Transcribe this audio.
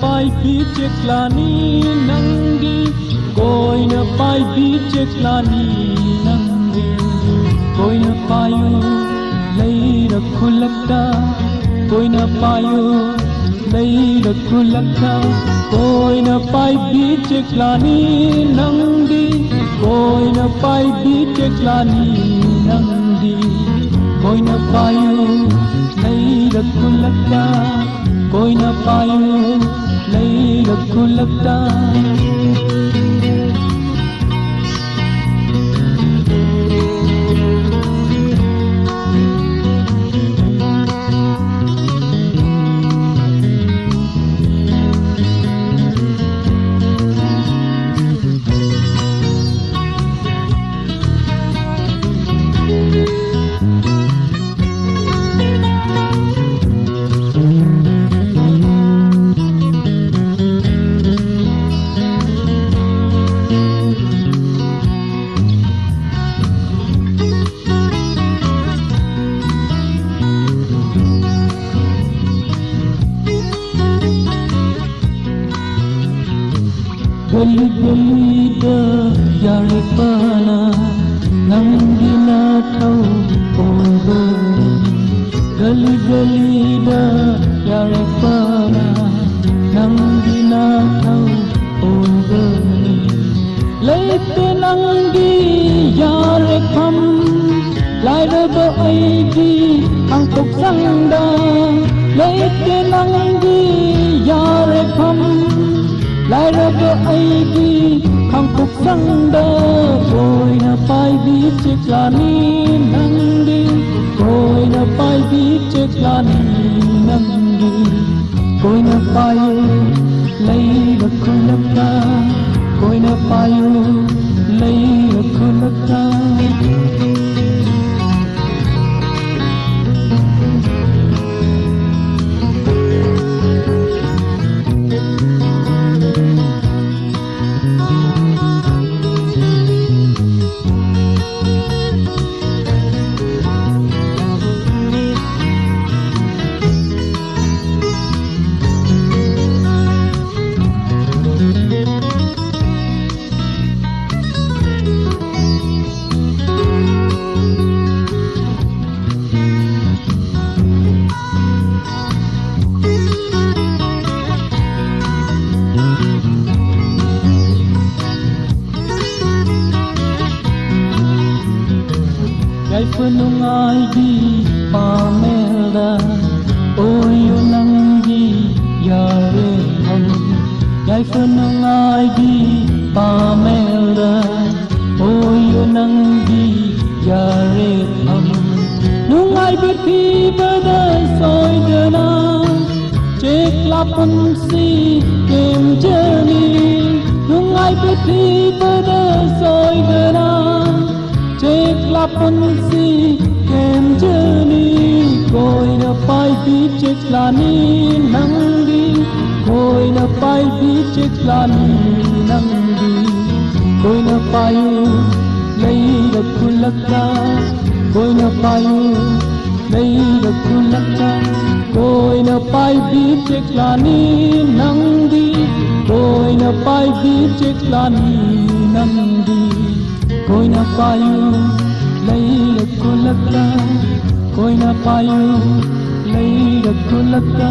pai bi cheklani nangdi koina pai bi cheklani nangdi koina payu leira khulakta koina payu leira khulakta koina pai bi cheklani nangdi koina pai bi cheklani nangdi koina payu leira khulakta कोई न पायो लई रखो लगता गली गली दा यारे पाना नंगी ना थौ ओगनी गली गली दा यारे पाना नंगी ना थौ ओगनी लेते नंगी यारे खम लाइर बो आईदी अंकुक संदा लेते नंगी यारे खम लाइर बो आईदी अंकुक संदा कोई न पाई भी चिकलानी नंगी कोई न पाई भी चिकलानी नंगी कोई न पायो लई रखो लगता कोई न पायो लई रखो लगता Gai penungai di pamelda oyo nangi yare ham Gai penungai di pamelda oyo nangi yare ham Nungai beti pada soy dana cek lapun si kem jani Nungai beti pada soy dana cek lapun si kem jani koi na pai bi cek lani nangdi koi na pai bi cek lani nangdi koi na payu lei rakhu lagta koi na payu lei rakhu lagta koi na pai bi cek lani nangdi koi na pai bi cek lani nangdi कोई न पायो लई रखो लगता कोई न पायो लई रखो लगता